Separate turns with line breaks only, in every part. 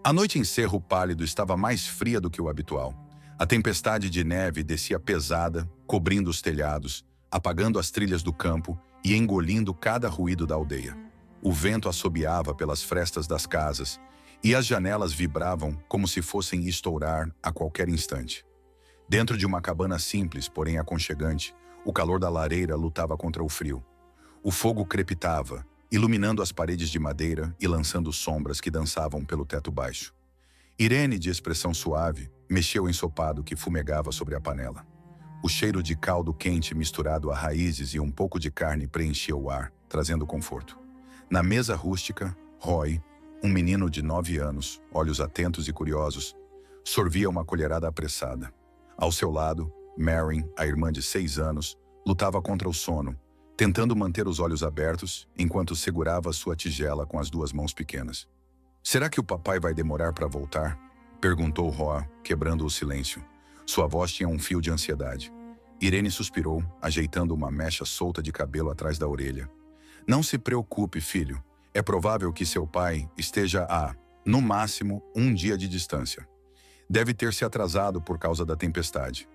A noite em Cerro Pálido estava mais fria do que o habitual. A tempestade de neve descia pesada, cobrindo os telhados, apagando as trilhas do campo e engolindo cada ruído da aldeia. O vento assobiava pelas frestas das casas e as janelas vibravam como se fossem estourar a qualquer instante. Dentro de uma cabana simples, porém aconchegante, o calor da lareira lutava contra o frio. O fogo crepitava, iluminando as paredes de madeira e lançando sombras que dançavam pelo teto baixo. Irene, de expressão suave, mexeu o ensopado que fumegava sobre a panela. O cheiro de caldo quente misturado a raízes e um pouco de carne preenchia o ar, trazendo conforto. Na mesa rústica, Roy, um menino de 9 anos, olhos atentos e curiosos, sorvia uma colherada apressada. Ao seu lado, Marin, a irmã de 6 anos, lutava contra o sono, tentando manter os olhos abertos enquanto segurava sua tigela com as 2 mãos pequenas. "Será que o papai vai demorar para voltar?" perguntou Roy, quebrando o silêncio. Sua voz tinha um fio de ansiedade. Irene suspirou, ajeitando uma mecha solta de cabelo atrás da orelha. "Não se preocupe, filho. É provável que seu pai esteja no máximo, 1 dia de distância. Deve ter se atrasado por causa da tempestade."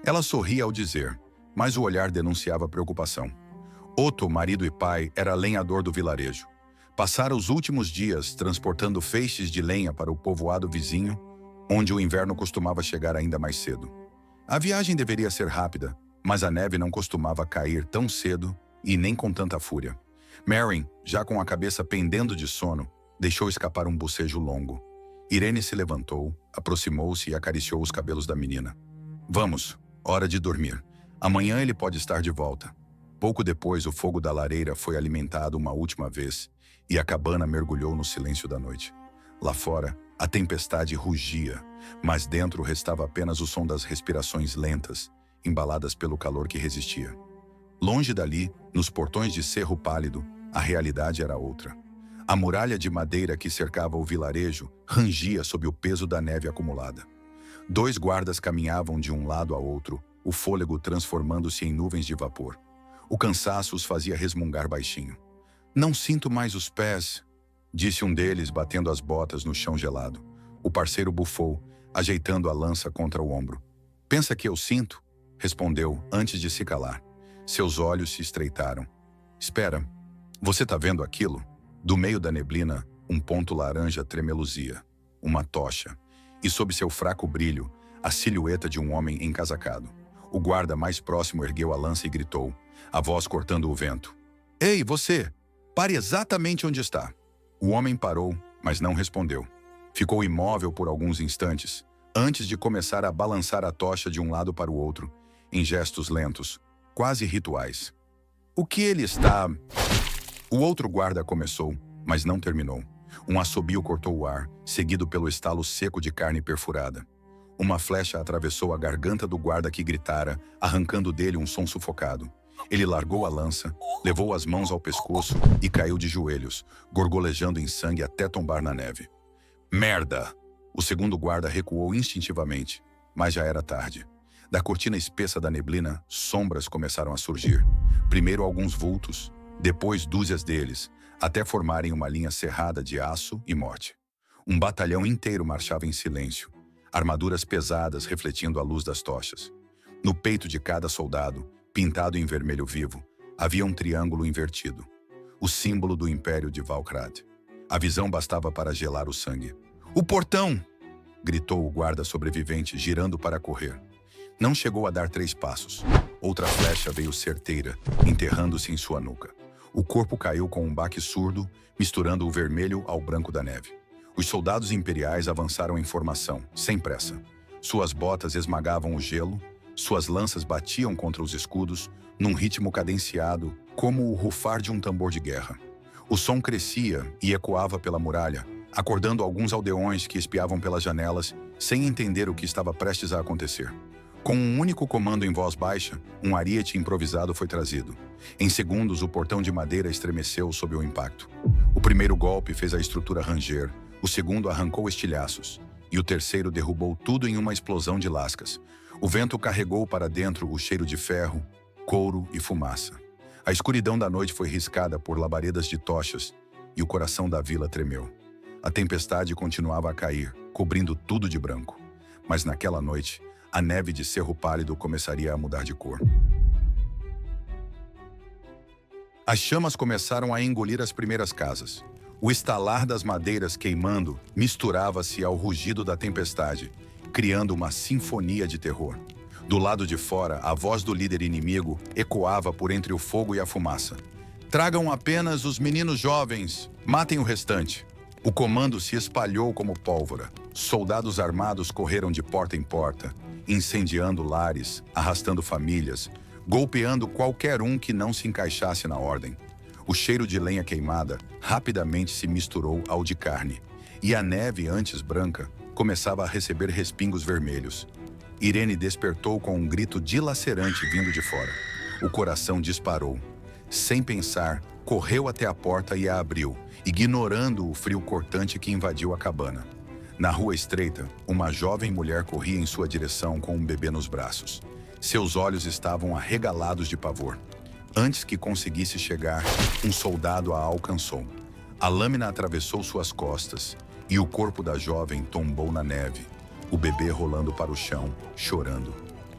Ela sorria ao dizer, mas o olhar denunciava preocupação. Otto, marido e pai, era lenhador do vilarejo. Passara os últimos dias transportando feixes de lenha para o povoado vizinho, onde o inverno costumava chegar ainda mais cedo. A viagem deveria ser rápida, mas a neve não costumava cair tão cedo e nem com tanta fúria. Marin, já com a cabeça pendendo de sono, deixou escapar um bocejo longo. Irene se levantou, aproximou-se e acariciou os cabelos da menina. "Vamos, hora de dormir. Amanhã ele pode estar de volta." Pouco depois, o fogo da lareira foi alimentado uma última vez e a cabana mergulhou no silêncio da noite. Lá fora, a tempestade rugia, mas dentro restava apenas o som das respirações lentas, embaladas pelo calor que resistia. Longe dali, nos portões de Cerro Pálido, a realidade era outra. A muralha de madeira que cercava o vilarejo rangia sob o peso da neve acumulada. 2 guardas caminhavam de um lado a outro, o fôlego transformando-se em nuvens de vapor. O cansaço os fazia resmungar baixinho. "Não sinto mais os pés", disse um deles, batendo as botas no chão gelado. O parceiro bufou, ajeitando a lança contra o ombro. "Pensa que eu sinto?", respondeu, antes de se calar. Seus olhos se estreitaram. "Espera, você tá vendo aquilo?" Do meio da neblina, um ponto laranja tremeluzia. Uma tocha. E sob seu fraco brilho, a silhueta de um homem encasacado. O guarda mais próximo ergueu a lança e gritou, a voz cortando o vento. "Ei, você! Pare exatamente onde está!" O homem parou, mas não respondeu. Ficou imóvel por alguns instantes, antes de começar a balançar a tocha de um lado para o outro, em gestos lentos, quase rituais. "O que ele está..." O outro guarda começou, mas não terminou. Um assobio cortou o ar, seguido pelo estalo seco de carne perfurada. Uma flecha atravessou a garganta do guarda que gritara, arrancando dele um som sufocado. Ele largou a lança, levou as mãos ao pescoço e caiu de joelhos, gorgolejando em sangue até tombar na neve. "Merda!" O segundo guarda recuou instintivamente, mas já era tarde. Da cortina espessa da neblina, sombras começaram a surgir. Primeiro alguns vultos, depois dúzias deles, até formarem uma linha cerrada de aço e morte. Um batalhão inteiro marchava em silêncio, armaduras pesadas refletindo a luz das tochas. No peito de cada soldado, pintado em vermelho vivo, havia um triângulo invertido, o símbolo do Império de Valkrad. A visão bastava para gelar o sangue. "O portão!" gritou o guarda sobrevivente, girando para correr. Não chegou a dar 3 passos. Outra flecha veio certeira, enterrando-se em sua nuca. O corpo caiu com um baque surdo, misturando o vermelho ao branco da neve. Os soldados imperiais avançaram em formação, sem pressa. Suas botas esmagavam o gelo, suas lanças batiam contra os escudos, num ritmo cadenciado, como o rufar de um tambor de guerra. O som crescia e ecoava pela muralha, acordando alguns aldeões que espiavam pelas janelas, sem entender o que estava prestes a acontecer. Com um único comando em voz baixa, um ariete improvisado foi trazido. Em segundos, o portão de madeira estremeceu sob o impacto. O primeiro golpe fez a estrutura ranger, o segundo arrancou estilhaços, e o terceiro derrubou tudo em uma explosão de lascas. O vento carregou para dentro o cheiro de ferro, couro e fumaça. A escuridão da noite foi riscada por labaredas de tochas, e o coração da vila tremeu. A tempestade continuava a cair, cobrindo tudo de branco. Mas naquela noite, a neve de Cerro Pálido começaria a mudar de cor. As chamas começaram a engolir as primeiras casas. O estalar das madeiras queimando misturava-se ao rugido da tempestade, criando uma sinfonia de terror. Do lado de fora, a voz do líder inimigo ecoava por entre o fogo e a fumaça. Tragam apenas os meninos jovens, matem o restante. O comando se espalhou como pólvora. Soldados armados correram de porta em porta, incendiando lares, arrastando famílias, golpeando qualquer um que não se encaixasse na ordem. O cheiro de lenha queimada rapidamente se misturou ao de carne, e a neve, antes branca, começava a receber respingos vermelhos. Irene despertou com um grito dilacerante vindo de fora. O coração disparou. Sem pensar, correu até a porta e a abriu, ignorando o frio cortante que invadiu a cabana. Na rua estreita, uma jovem mulher corria em sua direção com um bebê nos braços. Seus olhos estavam arregalados de pavor. Antes que conseguisse chegar, um soldado a alcançou. A lâmina atravessou suas costas e o corpo da jovem tombou na neve, o bebê rolando para o chão, chorando.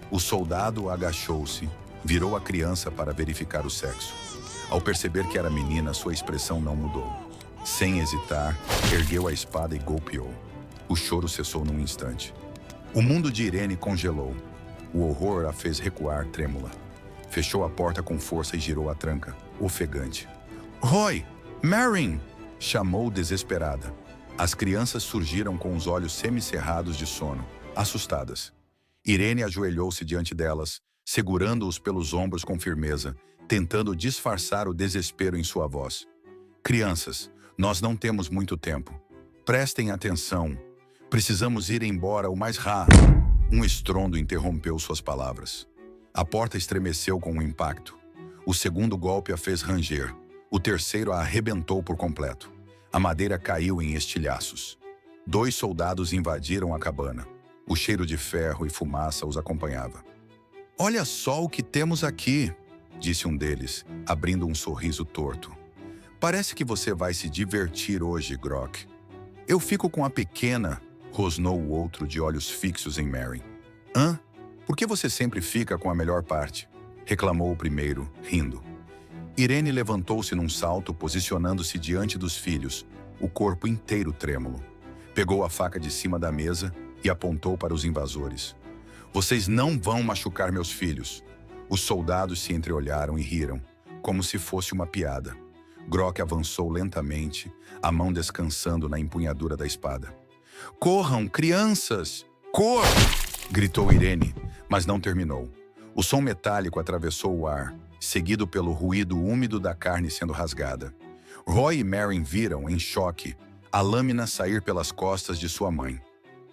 O soldado agachou-se, virou a criança para verificar o sexo. Ao perceber que era menina, sua expressão não mudou. Sem hesitar, ergueu a espada e golpeou. O choro cessou num instante. O mundo de Irene congelou. O horror a fez recuar trêmula. Fechou a porta com força e girou a tranca, ofegante. "Roy! Marin!" chamou desesperada. As crianças surgiram com os olhos semicerrados de sono, assustadas. Irene ajoelhou-se diante delas, segurando-os pelos ombros com firmeza, tentando disfarçar o desespero em sua voz. "Crianças, nós não temos muito tempo. Prestem atenção. Precisamos ir embora o mais rápido." Um estrondo interrompeu suas palavras. A porta estremeceu com um impacto. O segundo golpe a fez ranger. O terceiro a arrebentou por completo. A madeira caiu em estilhaços. 2 soldados invadiram a cabana. O cheiro de ferro e fumaça os acompanhava. "Olha só o que temos aqui", disse um deles, abrindo um sorriso torto. "Parece que você vai se divertir hoje, Grok." "Eu fico com a pequena", rosnou o outro de olhos fixos em Marin. "Hã? Por que você sempre fica com a melhor parte?" reclamou o primeiro, rindo. Irene levantou-se num salto, posicionando-se diante dos filhos, o corpo inteiro trêmulo. Pegou a faca de cima da mesa e apontou para os invasores. "Vocês não vão machucar meus filhos." Os soldados se entreolharam e riram, como se fosse uma piada. Grok avançou lentamente, a mão descansando na empunhadura da espada. "Corram, crianças! Corram!" gritou Irene, mas não terminou. O som metálico atravessou o ar, seguido pelo ruído úmido da carne sendo rasgada. Roy e Marin viram, em choque, a lâmina sair pelas costas de sua mãe.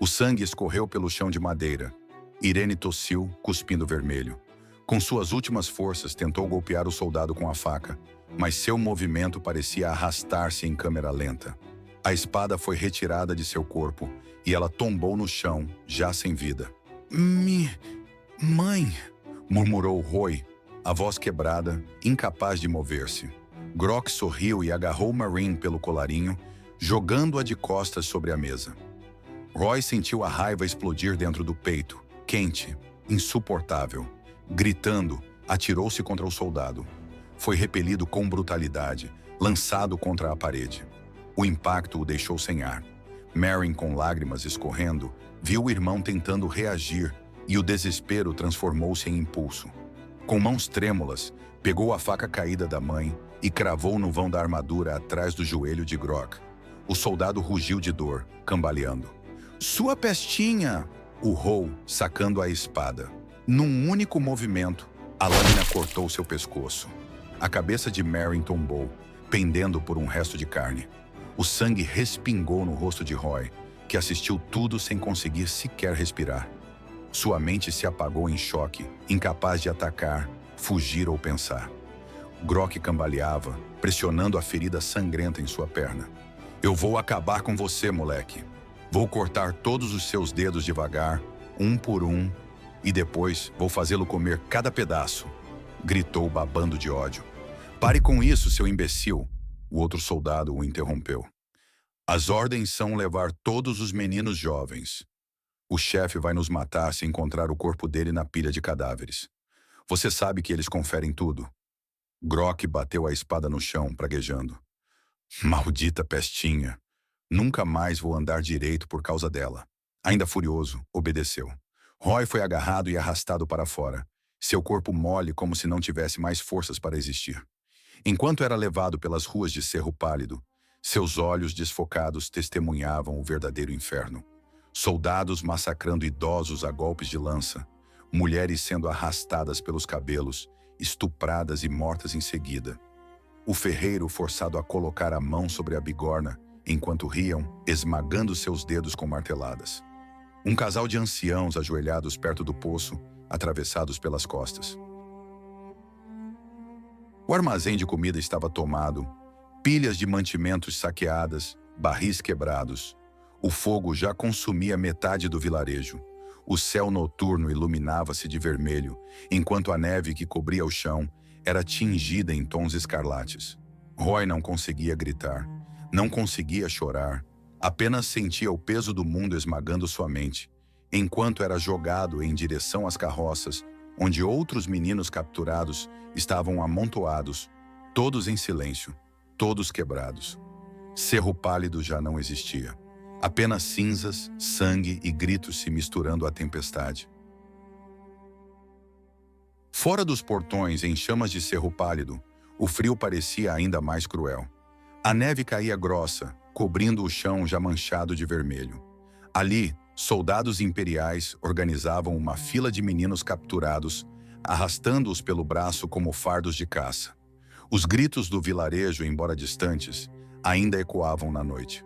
O sangue escorreu pelo chão de madeira. Irene tossiu, cuspindo vermelho. Com suas últimas forças, tentou golpear o soldado com a faca, mas seu movimento parecia arrastar-se em câmera lenta. A espada foi retirada de seu corpo e ela tombou no chão, já sem vida. Mãe!" murmurou Roy, a voz quebrada, incapaz de mover-se. Grok sorriu e agarrou Marin pelo colarinho, jogando-a de costas sobre a mesa. Roy sentiu a raiva explodir dentro do peito, quente, insuportável. Gritando, atirou-se contra o soldado. Foi repelido com brutalidade, lançado contra a parede. O impacto o deixou sem ar. Marin, com lágrimas escorrendo, viu o irmão tentando reagir e o desespero transformou-se em impulso. Com mãos trêmulas, pegou a faca caída da mãe e cravou no vão da armadura atrás do joelho de Grok. O soldado rugiu de dor, cambaleando. "Sua pestinha!" urrou, sacando a espada. Num único movimento, a lâmina cortou seu pescoço. A cabeça de Marin tombou, pendendo por um resto de carne. O sangue respingou no rosto de Roy, que assistiu tudo sem conseguir sequer respirar. Sua mente se apagou em choque, incapaz de atacar, fugir ou pensar. Grok cambaleava, pressionando a ferida sangrenta em sua perna. "Eu vou acabar com você, moleque. Vou cortar todos os seus dedos devagar, um por um, e depois vou fazê-lo comer cada pedaço", gritou babando de ódio. "Pare com isso, seu imbecil", o outro soldado o interrompeu. As ordens são levar todos os meninos jovens. O chefe vai nos matar se encontrar o corpo dele na pilha de cadáveres. Você sabe que eles conferem tudo. Grok bateu a espada no chão, praguejando. Maldita pestinha. Nunca mais vou andar direito por causa dela. Ainda furioso, obedeceu. Roy foi agarrado e arrastado para fora, seu corpo mole como se não tivesse mais forças para existir. Enquanto era levado pelas ruas de Cerro Pálido, seus olhos desfocados testemunhavam o verdadeiro inferno. Soldados massacrando idosos a golpes de lança, mulheres sendo arrastadas pelos cabelos, estupradas e mortas em seguida. O ferreiro forçado a colocar a mão sobre a bigorna, enquanto riam, esmagando seus dedos com marteladas. Um casal de anciãos ajoelhados perto do poço, atravessados pelas costas. O armazém de comida estava tomado, pilhas de mantimentos saqueadas, barris quebrados. O fogo já consumia metade do vilarejo. O céu noturno iluminava-se de vermelho, enquanto a neve que cobria o chão era tingida em tons escarlates. Roy não conseguia gritar, não conseguia chorar, apenas sentia o peso do mundo esmagando sua mente, enquanto era jogado em direção às carroças, onde outros meninos capturados estavam amontoados, todos em silêncio, todos quebrados. Cerro Pálido já não existia. Apenas cinzas, sangue e gritos se misturando à tempestade. Fora dos portões, em chamas de Cerro Pálido, o frio parecia ainda mais cruel. A neve caía grossa, cobrindo o chão já manchado de vermelho. Ali, soldados imperiais organizavam uma fila de meninos capturados, arrastando-os pelo braço como fardos de caça. Os gritos do vilarejo, embora distantes, ainda ecoavam na noite.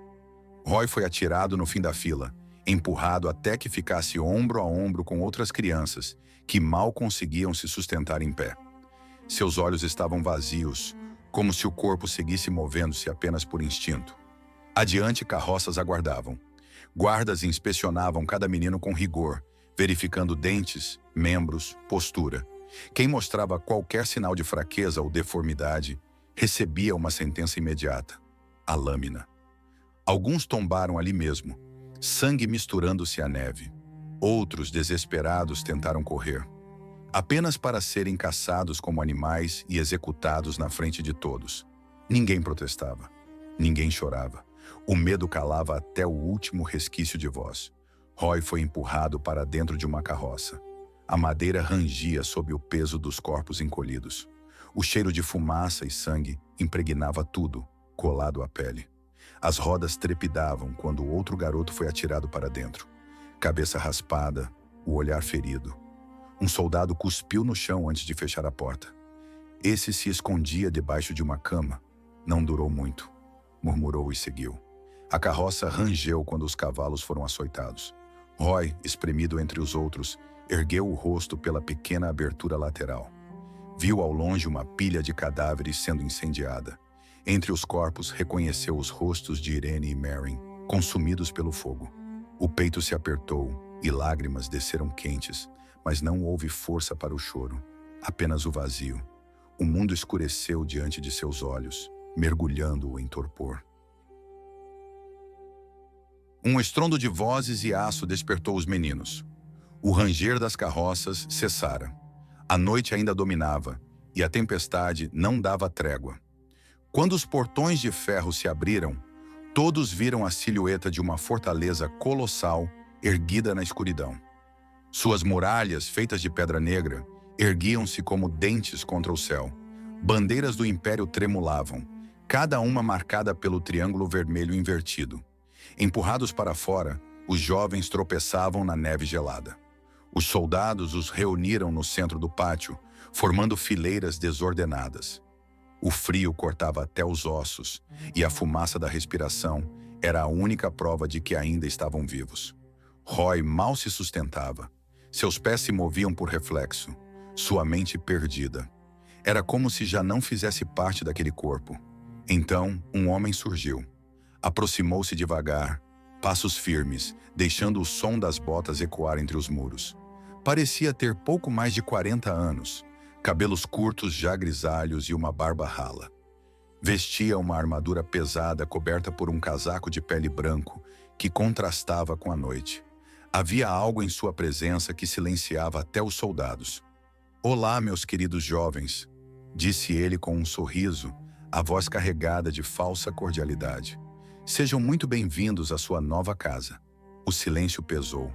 Roy foi atirado no fim da fila, empurrado até que ficasse ombro a ombro com outras crianças, que mal conseguiam se sustentar em pé. Seus olhos estavam vazios, como se o corpo seguisse movendo-se apenas por instinto. Adiante, carroças aguardavam. Guardas inspecionavam cada menino com rigor, verificando dentes, membros, postura. Quem mostrava qualquer sinal de fraqueza ou deformidade recebia uma sentença imediata: a lâmina. Alguns tombaram ali mesmo, sangue misturando-se à neve. Outros, desesperados, tentaram correr, apenas para serem caçados como animais e executados na frente de todos. Ninguém protestava, ninguém chorava. O medo calava até o último resquício de voz. Roy foi empurrado para dentro de uma carroça. A madeira rangia sob o peso dos corpos encolhidos. O cheiro de fumaça e sangue impregnava tudo, colado à pele. As rodas trepidavam quando outro garoto foi atirado para dentro. Cabeça raspada, o olhar ferido. Um soldado cuspiu no chão antes de fechar a porta. Esse se escondia debaixo de uma cama. Não durou muito, murmurou e seguiu. A carroça rangeu quando os cavalos foram açoitados. Roy, espremido entre os outros, ergueu o rosto pela pequena abertura lateral. Viu ao longe uma pilha de cadáveres sendo incendiada. Entre os corpos, reconheceu os rostos de Irene e Mary, consumidos pelo fogo. O peito se apertou e lágrimas desceram quentes, mas não houve força para o choro, apenas o vazio. O mundo escureceu diante de seus olhos, mergulhando-o em torpor. Um estrondo de vozes e aço despertou os meninos. O ranger das carroças cessara. A noite ainda dominava, e a tempestade não dava trégua. Quando os portões de ferro se abriram, todos viram a silhueta de uma fortaleza colossal erguida na escuridão. Suas muralhas, feitas de pedra negra, erguiam-se como dentes contra o céu. Bandeiras do império tremulavam, cada uma marcada pelo triângulo vermelho invertido. Empurrados para fora, os jovens tropeçavam na neve gelada. Os soldados os reuniram no centro do pátio, formando fileiras desordenadas. O frio cortava até os ossos, e a fumaça da respiração era a única prova de que ainda estavam vivos. Roy mal se sustentava. Seus pés se moviam por reflexo, sua mente perdida. Era como se já não fizesse parte daquele corpo. Então, um homem surgiu. Aproximou-se devagar, passos firmes, deixando o som das botas ecoar entre os muros. Parecia ter pouco mais de 40 anos, cabelos curtos já grisalhos e uma barba rala. Vestia uma armadura pesada coberta por um casaco de pele branco que contrastava com a noite. Havia algo em sua presença que silenciava até os soldados. "Olá, meus queridos jovens", disse ele com um sorriso, a voz carregada de falsa cordialidade. "Sejam muito bem-vindos à sua nova casa." O silêncio pesou.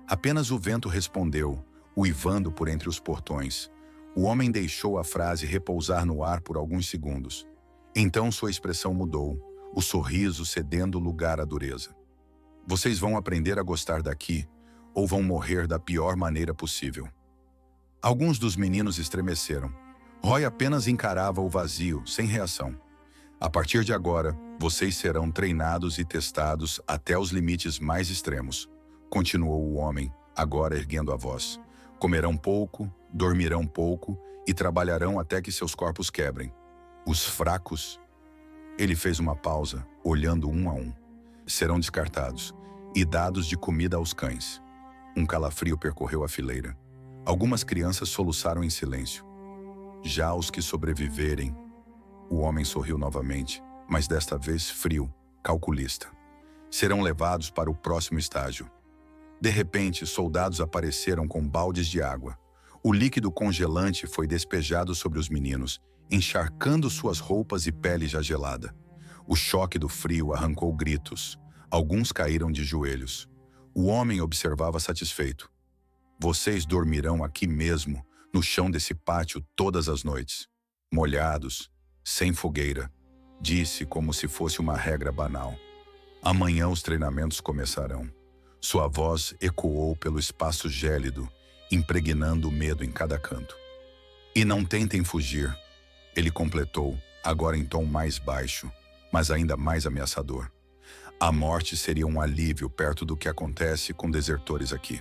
Apenas o vento respondeu, uivando por entre os portões. O homem deixou a frase repousar no ar por alguns segundos. Então sua expressão mudou, o sorriso cedendo lugar à dureza. "Vocês vão aprender a gostar daqui, ou vão morrer da pior maneira possível." Alguns dos meninos estremeceram. Roy apenas encarava o vazio, sem reação. "A partir de agora, vocês serão treinados e testados até os limites mais extremos", continuou o homem, agora erguendo a voz. "Comerão pouco, dormirão pouco e trabalharão até que seus corpos quebrem. Os fracos..." Ele fez uma pausa, olhando um a um. "Serão descartados e dados de comida aos cães." Um calafrio percorreu a fileira. Algumas crianças soluçaram em silêncio. "Já os que sobreviverem..." O homem sorriu novamente, mas desta vez frio, calculista. "Serão levados para o próximo estágio." De repente, soldados apareceram com baldes de água. O líquido congelante foi despejado sobre os meninos, encharcando suas roupas e pele já gelada. O choque do frio arrancou gritos. Alguns caíram de joelhos. O homem observava satisfeito. "Vocês dormirão aqui mesmo, no chão desse pátio todas as noites. Molhados, sem fogueira", disse como se fosse uma regra banal. "Amanhã os treinamentos começarão." Sua voz ecoou pelo espaço gélido, impregnando o medo em cada canto. "E não tentem fugir", ele completou, agora em tom mais baixo, mas ainda mais ameaçador. "A morte seria um alívio perto do que acontece com desertores aqui."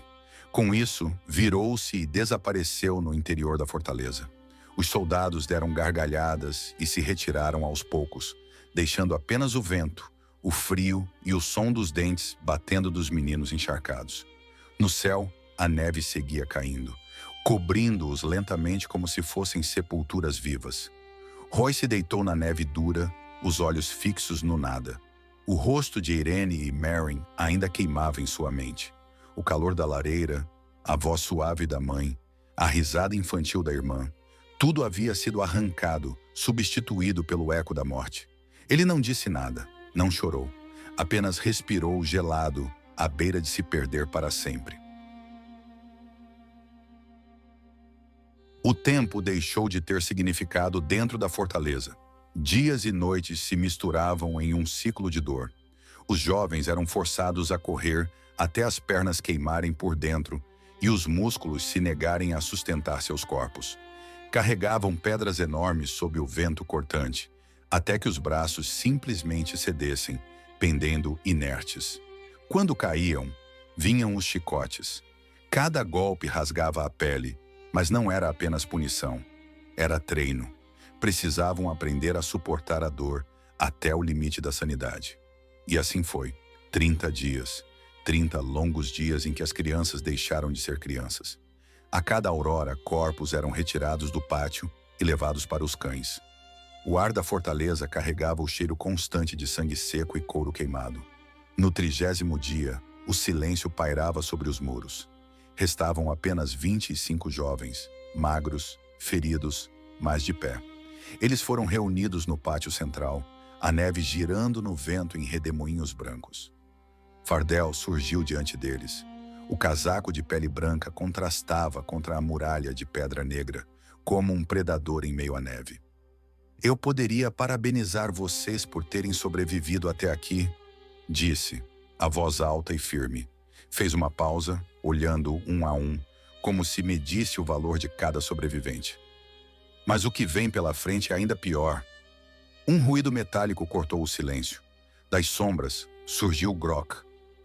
Com isso, virou-se e desapareceu no interior da fortaleza. Os soldados deram gargalhadas e se retiraram aos poucos, deixando apenas o vento, o frio e o som dos dentes batendo dos meninos encharcados. No céu, a neve seguia caindo, cobrindo-os lentamente como se fossem sepulturas vivas. Roy se deitou na neve dura, os olhos fixos no nada. O rosto de Irene e Marin ainda queimava em sua mente. O calor da lareira, a voz suave da mãe, a risada infantil da irmã, tudo havia sido arrancado, substituído pelo eco da morte. Ele não disse nada, não chorou, apenas respirou gelado, à beira de se perder para sempre. O tempo deixou de ter significado dentro da fortaleza. Dias e noites se misturavam em um ciclo de dor. Os jovens eram forçados a correr até as pernas queimarem por dentro e os músculos se negarem a sustentar seus corpos. Carregavam pedras enormes sob o vento cortante, até que os braços simplesmente cedessem, pendendo inertes. Quando caíam, vinham os chicotes. Cada golpe rasgava a pele, mas não era apenas punição, era treino. Precisavam aprender a suportar a dor até o limite da sanidade. E assim foi. 30 dias. 30 longos dias em que as crianças deixaram de ser crianças. A cada aurora, corpos eram retirados do pátio e levados para os cães. O ar da fortaleza carregava o cheiro constante de sangue seco e couro queimado. No 30º dia, o silêncio pairava sobre os muros. Restavam apenas 25 jovens, magros, feridos, mas de pé. Eles foram reunidos no pátio central, a neve girando no vento em redemoinhos brancos. Fardel surgiu diante deles. O casaco de pele branca contrastava contra a muralha de pedra negra, como um predador em meio à neve. "Eu poderia parabenizar vocês por terem sobrevivido até aqui", disse, a voz alta e firme. Fez uma pausa, olhando um a um, como se medisse o valor de cada sobrevivente. "Mas o que vem pela frente é ainda pior." Um ruído metálico cortou o silêncio. Das sombras, surgiu Grok,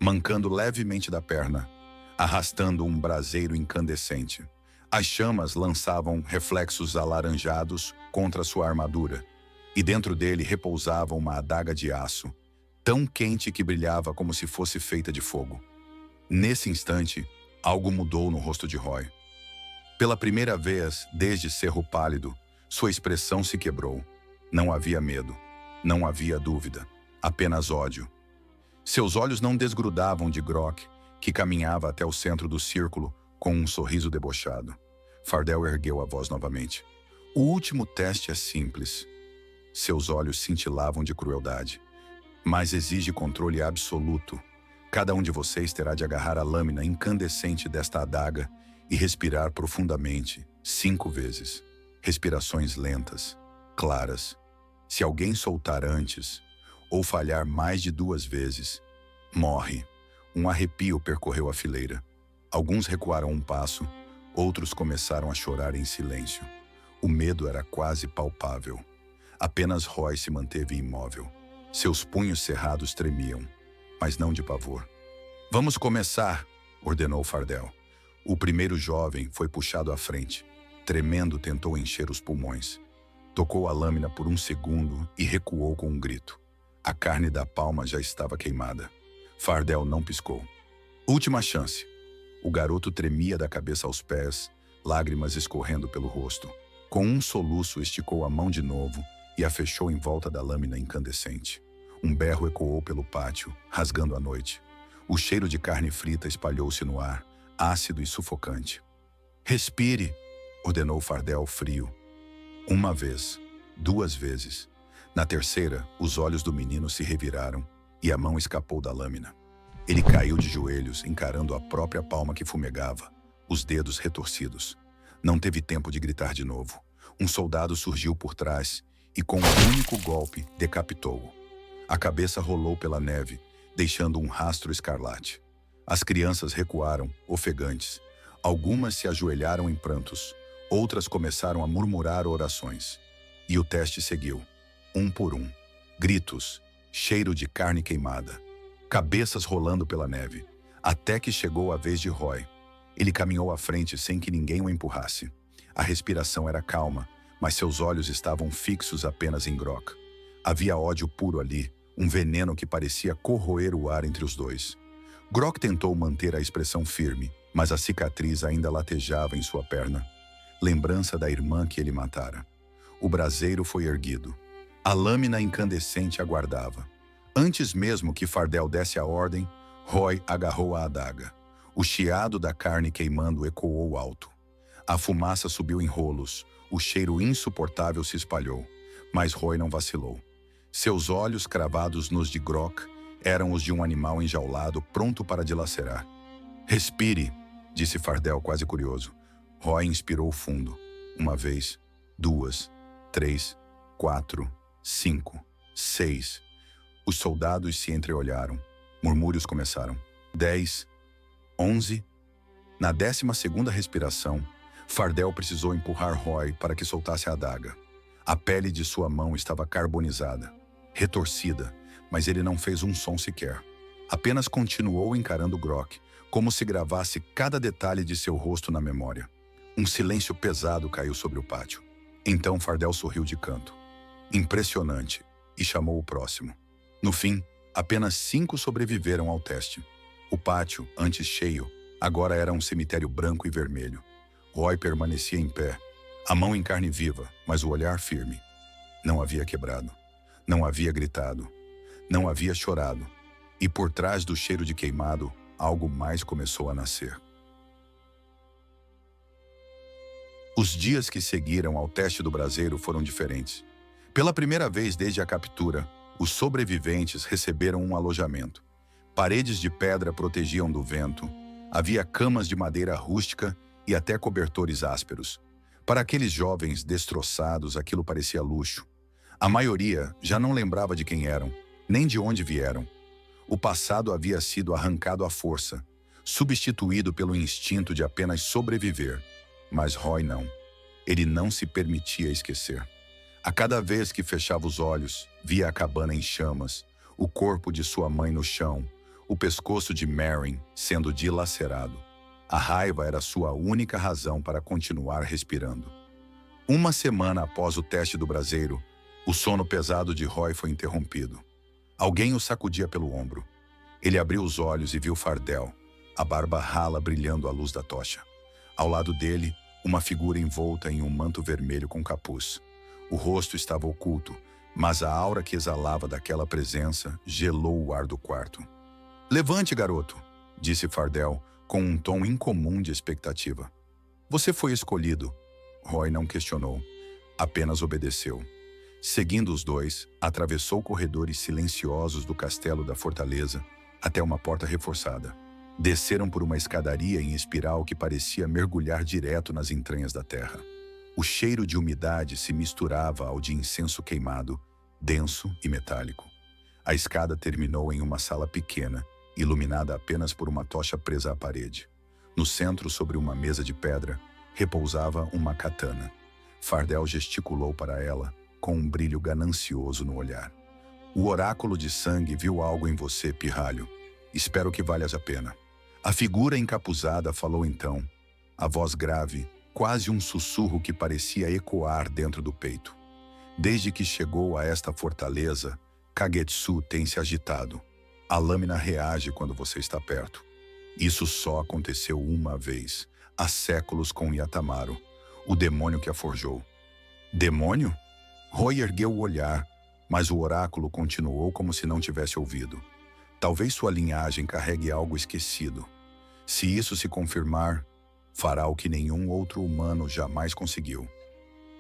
mancando levemente da perna, arrastando um braseiro incandescente. As chamas lançavam reflexos alaranjados contra sua armadura, e dentro dele repousava uma adaga de aço, tão quente que brilhava como se fosse feita de fogo. Nesse instante, algo mudou no rosto de Roy. Pela primeira vez desde Cerro Pálido, sua expressão se quebrou. Não havia medo, Não havia dúvida, apenas ódio. Seus olhos não desgrudavam de Grok, que caminhava até o centro do círculo com um sorriso debochado. Fardel ergueu a voz novamente. O último teste é simples. Seus olhos cintilavam de crueldade. Mas exige controle absoluto. Cada um de vocês terá de agarrar a lâmina incandescente desta adaga e respirar profundamente, 5 vezes. Respirações lentas, claras. Se alguém soltar antes, ou falhar mais de 2 vezes, morre. Um arrepio percorreu a fileira. Alguns recuaram um passo, outros começaram a chorar em silêncio. O medo era quase palpável. Apenas Roy se manteve imóvel. Seus punhos cerrados tremiam, mas não de pavor. Vamos começar, ordenou Fardel. O primeiro jovem foi puxado à frente. Tremendo, tentou encher os pulmões. Tocou a lâmina por 1 segundo e recuou com um grito. A carne da palma já estava queimada. Fardel não piscou. Última chance. O garoto tremia da cabeça aos pés, lágrimas escorrendo pelo rosto. Com um soluço, esticou a mão de novo e a fechou em volta da lâmina incandescente. Um berro ecoou pelo pátio, rasgando a noite. O cheiro de carne frita espalhou-se no ar, ácido e sufocante. Respire, ordenou Fardel frio. 1 vez, 2 vezes. Na terceira, os olhos do menino se reviraram e a mão escapou da lâmina. Ele caiu de joelhos, encarando a própria palma que fumegava, os dedos retorcidos. Não teve tempo de gritar de novo. Um soldado surgiu por trás e, com um único golpe, decapitou-o. A cabeça rolou pela neve, deixando um rastro escarlate. As crianças recuaram, ofegantes. Algumas se ajoelharam em prantos, outras começaram a murmurar orações. E o teste seguiu, 1 por 1. Gritos, cheiro de carne queimada, cabeças rolando pela neve, até que chegou a vez de Roy. Ele caminhou à frente sem que ninguém o empurrasse. A respiração era calma, mas seus olhos estavam fixos apenas em Grok. Havia ódio puro ali, um veneno que parecia corroer o ar entre os dois. Grok tentou manter a expressão firme, mas a cicatriz ainda latejava em sua perna. Lembrança da irmã que ele matara. O braseiro foi erguido. A lâmina incandescente aguardava. Antes mesmo que Fardel desse a ordem, Roy agarrou a adaga. O chiado da carne queimando ecoou alto. A fumaça subiu em rolos, o cheiro insuportável se espalhou, mas Roy não vacilou. Seus olhos cravados nos de Grok eram os de um animal enjaulado pronto para dilacerar. Respire, disse Fardel quase curioso. Roy inspirou fundo. 1 vez, 2, 3, 4, 5, 6. Os soldados se entreolharam. Murmúrios começaram. 10, 11. Na 12ª respiração, Fardel precisou empurrar Roy para que soltasse a adaga. A pele de sua mão estava carbonizada, retorcida, mas ele não fez um som sequer. Apenas continuou encarando Grok, como se gravasse cada detalhe de seu rosto na memória. Um silêncio pesado caiu sobre o pátio. Então Fardel sorriu de canto. Impressionante, e chamou o próximo. No fim, apenas 5 sobreviveram ao teste. O pátio, antes cheio, agora era um cemitério branco e vermelho. Roy permanecia em pé, a mão em carne viva, mas o olhar firme. Não havia quebrado, não havia gritado, não havia chorado. E por trás do cheiro de queimado, algo mais começou a nascer. Os dias que seguiram ao teste do braseiro foram diferentes. Pela primeira vez desde a captura, os sobreviventes receberam um alojamento. Paredes de pedra protegiam do vento, havia camas de madeira rústica e até cobertores ásperos. Para aqueles jovens destroçados, aquilo parecia luxo. A maioria já não lembrava de quem eram, nem de onde vieram. O passado havia sido arrancado à força, substituído pelo instinto de apenas sobreviver. Mas Roy não. Ele não se permitia esquecer. A cada vez que fechava os olhos, via a cabana em chamas, o corpo de sua mãe no chão, o pescoço de Merrin sendo dilacerado. A raiva era sua única razão para continuar respirando. 1 semana após o teste do braseiro, o sono pesado de Roy foi interrompido. Alguém o sacudia pelo ombro. Ele abriu os olhos e viu Fardel, a barba rala brilhando à luz da tocha. Ao lado dele, uma figura envolta em um manto vermelho com capuz. O rosto estava oculto, mas a aura que exalava daquela presença gelou o ar do quarto. "Levante, garoto", disse Fardel, com um tom incomum de expectativa. "Você foi escolhido." Roy não questionou, apenas obedeceu. Seguindo os dois, atravessou corredores silenciosos do castelo da fortaleza até uma porta reforçada. Desceram por uma escadaria em espiral que parecia mergulhar direto nas entranhas da terra. O cheiro de umidade se misturava ao de incenso queimado, denso e metálico. A escada terminou em uma sala pequena, iluminada apenas por uma tocha presa à parede. No centro, sobre uma mesa de pedra, repousava uma katana. Fardel gesticulou para ela, com um brilho ganancioso no olhar. "O oráculo de sangue viu algo em você, pirralho. Espero que valhas a pena." A figura encapuzada falou então, a voz grave, quase um sussurro que parecia ecoar dentro do peito. "Desde que chegou a esta fortaleza, Kagetsu tem se agitado. A lâmina reage quando você está perto. Isso só aconteceu uma vez, há séculos com Yatamaru, o demônio que a forjou." "Demônio?" Roy ergueu o olhar, mas o oráculo continuou como se não tivesse ouvido. "Talvez sua linhagem carregue algo esquecido. Se isso se confirmar, fará o que nenhum outro humano jamais conseguiu."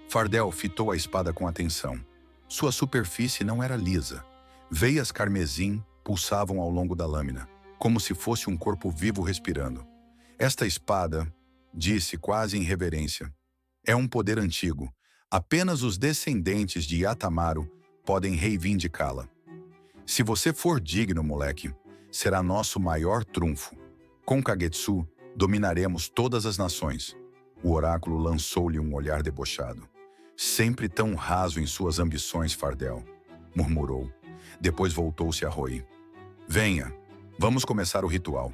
Fardel fitou a espada com atenção. Sua superfície não era lisa. Veias carmesim pulsavam ao longo da lâmina, como se fosse um corpo vivo respirando. "Esta espada", disse quase em reverência, "é um poder antigo. Apenas os descendentes de Yatamaru podem reivindicá-la. Se você for digno, moleque, será nosso maior trunfo. Com Kagetsu, dominaremos todas as nações." O oráculo lançou-lhe um olhar debochado. "Sempre tão raso em suas ambições, Fardel", murmurou. Depois voltou-se a Roy. "Venha, vamos começar o ritual."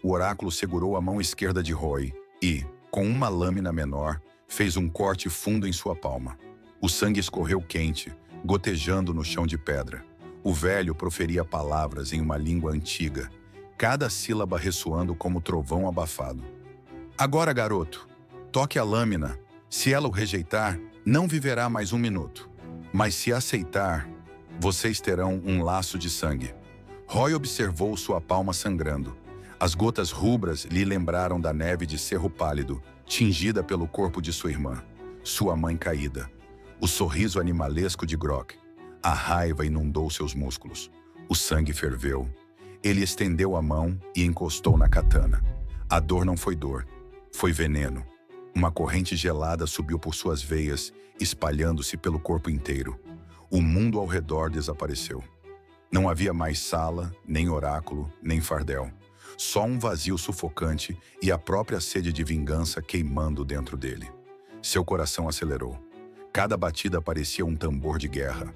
O oráculo segurou a mão esquerda de Roy e, com uma lâmina menor, fez um corte fundo em sua palma. O sangue escorreu quente, gotejando no chão de pedra. O velho proferia palavras em uma língua antiga, cada sílaba ressoando como trovão abafado. "Agora, garoto, toque a lâmina. Se ela o rejeitar, não viverá mais um minuto. Mas se aceitar, vocês terão um laço de sangue." Roy observou sua palma sangrando. As gotas rubras lhe lembraram da neve de Cerro Pálido, tingida pelo corpo de sua irmã, sua mãe caída. O sorriso animalesco de Grok. A raiva inundou seus músculos. O sangue ferveu. Ele estendeu a mão e encostou na katana. A dor não foi dor, foi veneno. Uma corrente gelada subiu por suas veias, espalhando-se pelo corpo inteiro. O mundo ao redor desapareceu. Não havia mais sala, nem oráculo, nem Fardel. Só um vazio sufocante e a própria sede de vingança queimando dentro dele. Seu coração acelerou. Cada batida parecia um tambor de guerra.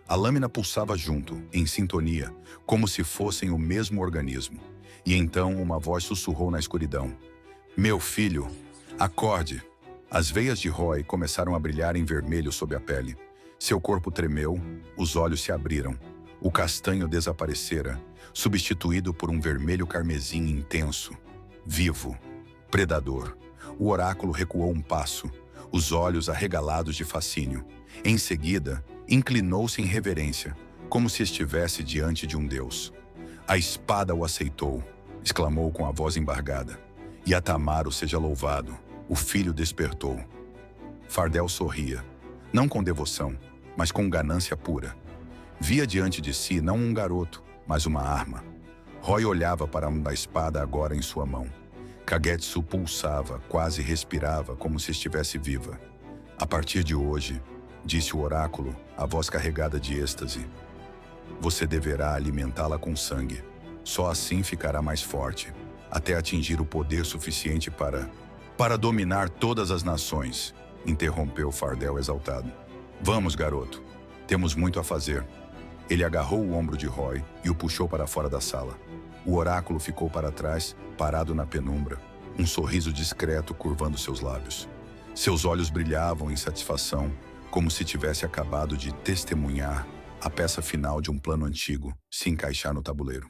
A lâmina pulsava junto, em sintonia, como se fossem o mesmo organismo. E então uma voz sussurrou na escuridão. "Meu filho, acorde." As veias de Roy começaram a brilhar em vermelho sob a pele. Seu corpo tremeu, os olhos se abriram. O castanho desaparecera, substituído por um vermelho carmesim intenso, vivo, predador. O oráculo recuou um passo, os olhos arregalados de fascínio. Em seguida, inclinou-se em reverência, como se estivesse diante de um deus. "A espada o aceitou", exclamou com a voz embargada. "Yatamaru seja louvado, o filho despertou." Fardel sorria, não com devoção, mas com ganância pura. Via diante de si não um garoto, mas uma arma. Roy olhava para a espada agora em sua mão. Kagetsu pulsava, quase respirava, como se estivesse viva. "A partir de hoje", disse o oráculo, a voz carregada de êxtase, "você deverá alimentá-la com sangue. Só assim ficará mais forte, até atingir o poder suficiente para dominar todas as nações", interrompeu Fardel exaltado. "Vamos, garoto. Temos muito a fazer." Ele agarrou o ombro de Roy e o puxou para fora da sala. O oráculo ficou para trás, parado na penumbra, um sorriso discreto curvando seus lábios. Seus olhos brilhavam em satisfação, como se tivesse acabado de testemunhar a peça final de um plano antigo se encaixar no tabuleiro.